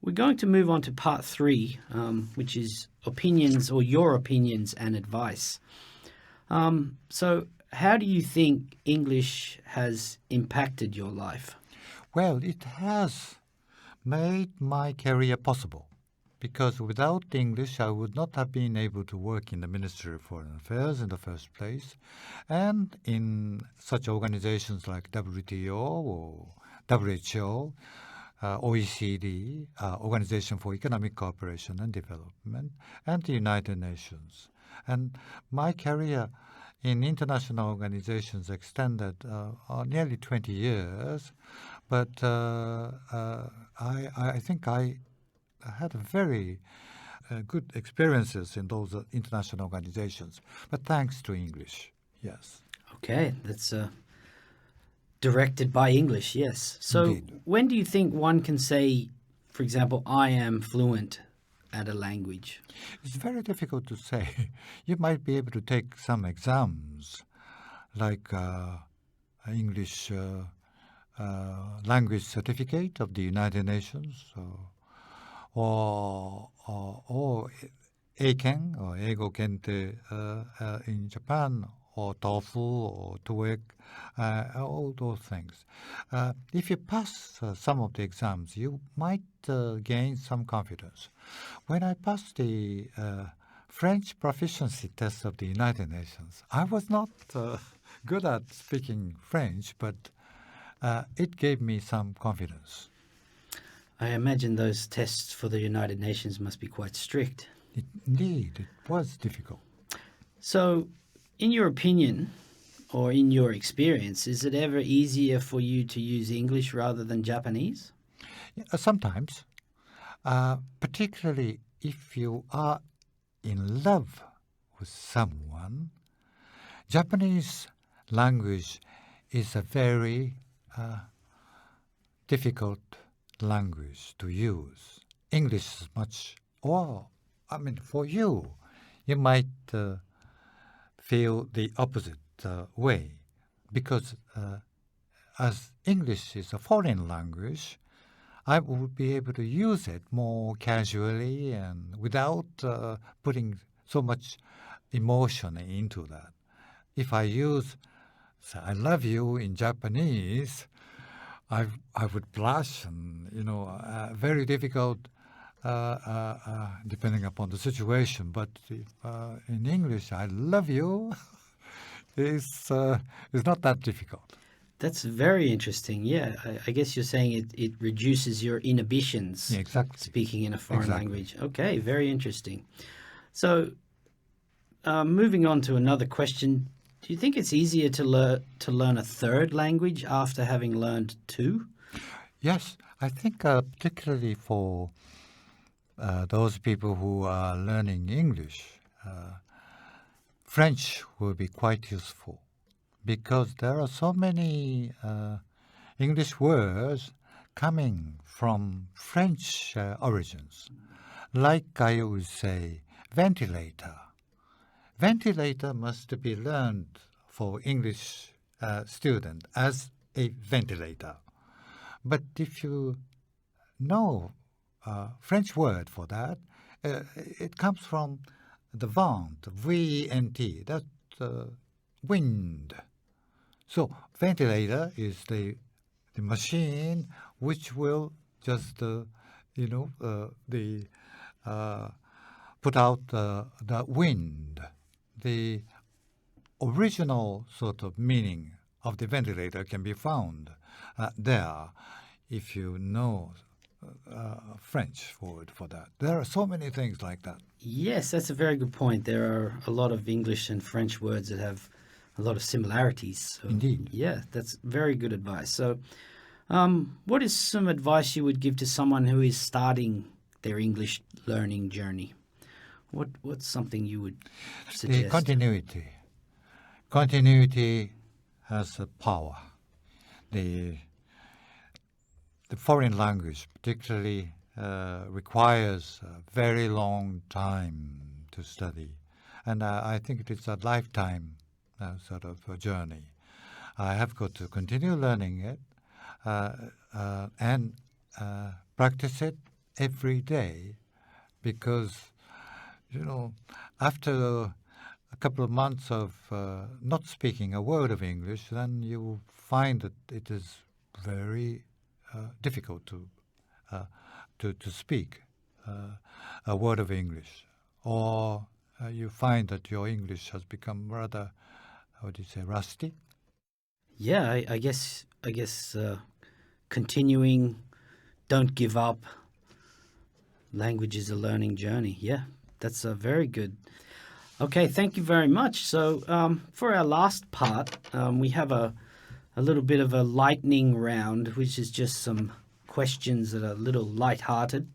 we're going to move on to part 3, which is opinions or your opinions and advice. So how do you think English has impacted your life? Well, it has made my career possible, because without English I would not have been able to work in the Ministry of Foreign Affairs in the first place, and in such organizations like WTO or WHO, OECD, Organization for Economic Cooperation and Development, and the United Nations. And my career in international organizations extended nearly 20 years, but I think I had very good experiences in those international organizations, but thanks to English, yes. Okay, that's directed by English, yes. So Indeed. When do you think one can say, for example, I am fluent at a language? It's very difficult to say. You might be able to take some exams, like English language certificate of the United Nations, or Eiken, or Eigo Kente in Japan, or TOEFL, or TOEIC, all those things. If you pass some of the exams, you might gain some confidence. When I passed the French proficiency test of the United Nations, I was not good at speaking French, but it gave me some confidence. I imagine those tests for the United Nations must be quite strict. Indeed, it was difficult. So, in your opinion, or in your experience, is it ever easier for you to use English rather than Japanese? Sometimes, particularly if you are in love with someone. Japanese language is a very difficult language to use. English is much, for you, you might feel the opposite way, because as English is a foreign language, I would be able to use it more casually and without putting so much emotion into that. If I use say, I love you in Japanese, I would blush, and very difficult depending upon the situation. But in English, I love you is not that difficult. That's very interesting. Yeah, I guess you're saying it reduces your inhibitions. Yeah, exactly. Speaking in a foreign language. Okay, very interesting. So, moving on to another question. Do you think it's easier to learn a third language after having learned 2? Yes, I think particularly for those people who are learning English, French will be quite useful, because there are so many English words coming from French origins. Like I would say, ventilator. Ventilator must be learned for English student as a ventilator. But if you know French word for that, it comes from the vent, V-E-N-T, that's wind. So ventilator is the machine which will just put out the wind. The original sort of meaning of the ventilator can be found there if you know French word for that. There are so many things like that. Yes, that's a very good point. There are a lot of English and French words that have a lot of similarities. So, indeed. Yeah, that's very good advice. So, what is some advice you would give to someone who is starting their English learning journey? What's something you would suggest? The continuity. Continuity has a power. The foreign language particularly requires a very long time to study. And I think it is a lifetime sort of a journey. I have got to continue learning it and practice it every day because, after a couple of months of not speaking a word of English, then you find that it is very difficult to speak a word of English, or you find that your English has become rather, how do you say, rusty? Yeah, I guess continuing, don't give up. Language is a learning journey. Yeah, that's very good. Okay, thank you very much. So for our last part, we have a little bit of a lightning round, which is just some questions that are a little light-hearted.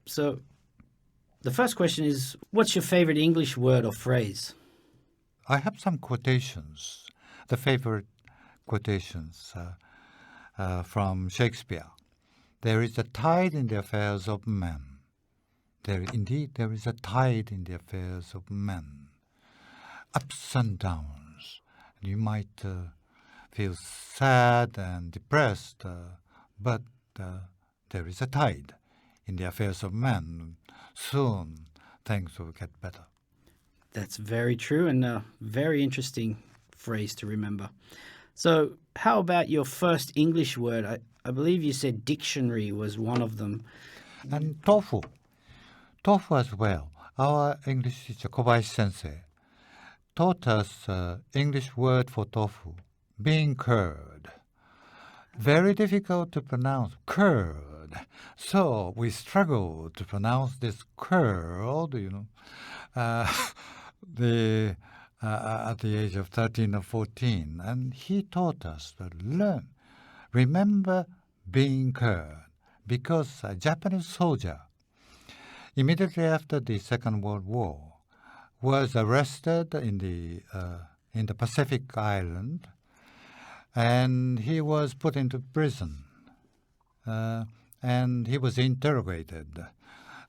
So the first question is, what's your favorite English word or phrase? I have some quotations. The favorite quotations from Shakespeare. There is a tide in the affairs of men. There is a tide in the affairs of men. Ups and downs. You might feel sad and depressed, but there is a tide in the affairs of men. Soon things will get better. That's very true and a very interesting phrase to remember. So how about your first English word? I believe you said dictionary was one of them. And tofu. Tofu as well. Our English teacher, Kobayashi Sensei, taught us English word for tofu, being curd. Very difficult to pronounce, curd. So we struggled to pronounce this curd, at the age of 13 or 14. And he taught us to remember being curd, because a Japanese soldier, immediately after the Second World War, was arrested in the Pacific Island, and he was put into prison, and he was interrogated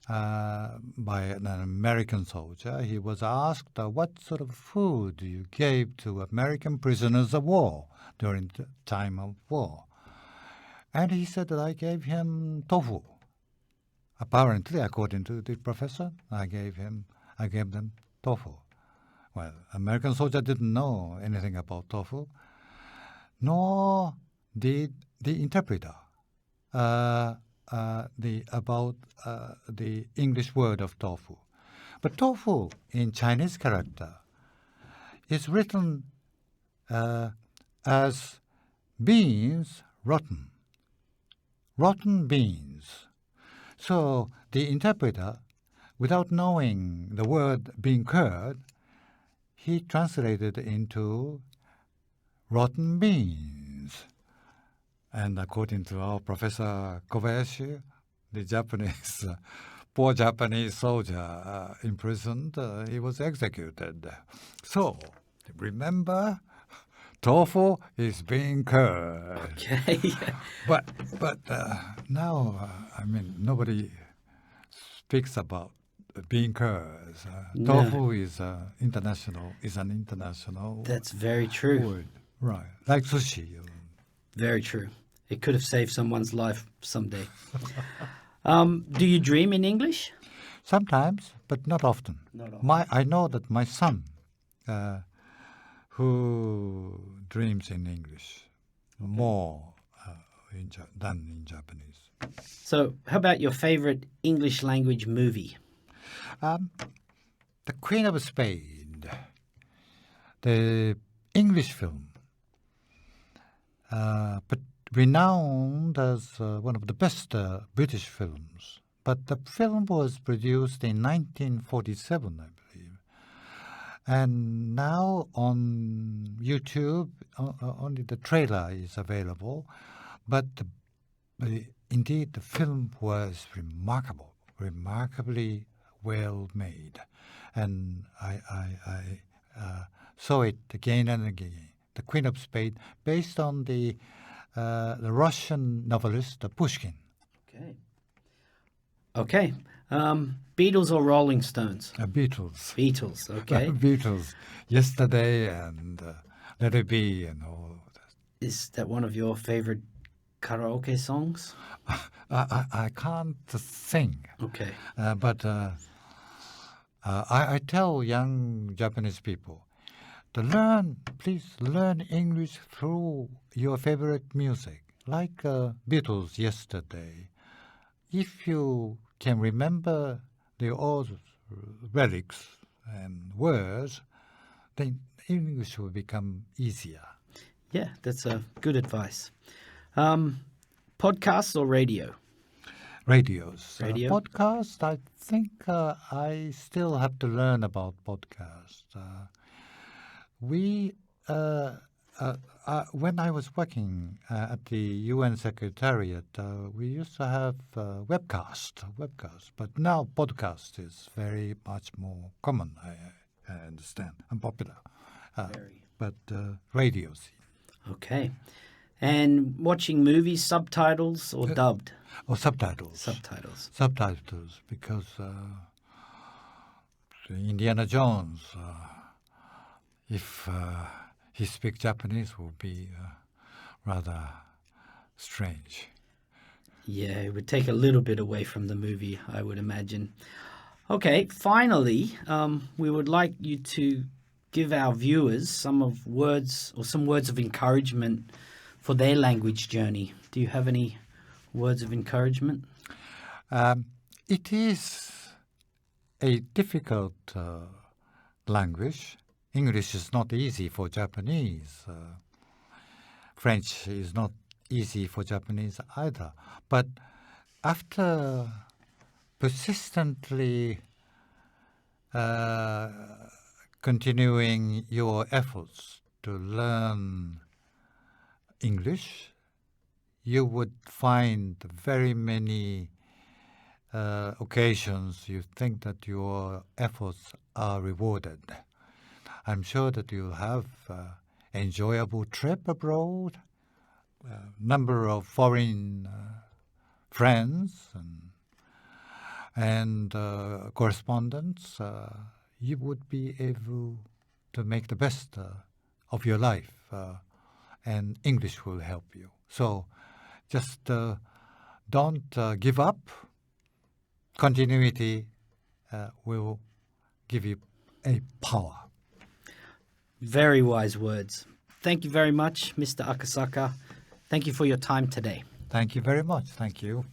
by an American soldier. He was asked, what sort of food you gave to American prisoners of war during the time of war? And he said that I gave him tofu. Apparently, according to the professor, I gave them tofu. Well, American soldier didn't know anything about tofu, nor did the interpreter about the English word of tofu. But tofu in Chinese character is written as beans rotten. Rotten beans. So the interpreter, without knowing the word being curd, he translated into rotten beans. And according to our Professor Kobayashi, the Japanese, poor Japanese soldier imprisoned, he was executed. So, remember, tofu is being curd. Okay. But now, nobody speaks about bean curds. No. Tofu is an international That's very true. word. Right. Like sushi. Very true. It could have saved someone's life someday. Do you dream in English? Sometimes, but not often. Not often. I know that my son, who dreams in English more than in Japanese. So, how about your favorite English language movie? The Queen of Spades, the English film, but renowned as one of the best British films. But the film was produced in 1947, I believe. And now on YouTube, only the trailer is available. But indeed, the film was remarkably well made. And I saw it again and again. The Queen of Spades, based on the Russian novelist Pushkin. Okay. Beatles or Rolling Stones? Beatles. Beatles, okay. Beatles. Yesterday and Let It Be and all that. Is that one of your favorite karaoke songs? I can't sing, Okay. but I tell young Japanese people to please learn English through your favorite music, like Beatles yesterday. If you can remember the old lyrics and words, then English will become easier. Yeah, that's a good advice. Podcasts or radio? Radios. Radio? Podcast, I think I still have to learn about podcast. When I was working at the UN Secretariat, we used to have webcast, but now podcast is very much more common, I understand, and popular. But radios. Okay. And watching movies, subtitles or dubbed? Or subtitles. Subtitles, because Indiana Jones, if he speaks Japanese, will be rather strange. Yeah, it would take a little bit away from the movie, I would imagine. Okay, finally, we would like you to give our viewers some words of encouragement for their language journey. Do you have any words of encouragement? It is a difficult language. English is not easy for Japanese. French is not easy for Japanese either. But after persistently continuing your efforts to learn English, you would find very many occasions you think that your efforts are rewarded. I'm sure that you'll have enjoyable trip abroad, number of foreign friends and correspondents. You would be able to make the best of your life, and English will help you. So just don't give up. Continuity will give you a power. Very wise words. Thank you very much, Mr. Akasaka. Thank you for your time today. Thank you very much. Thank you.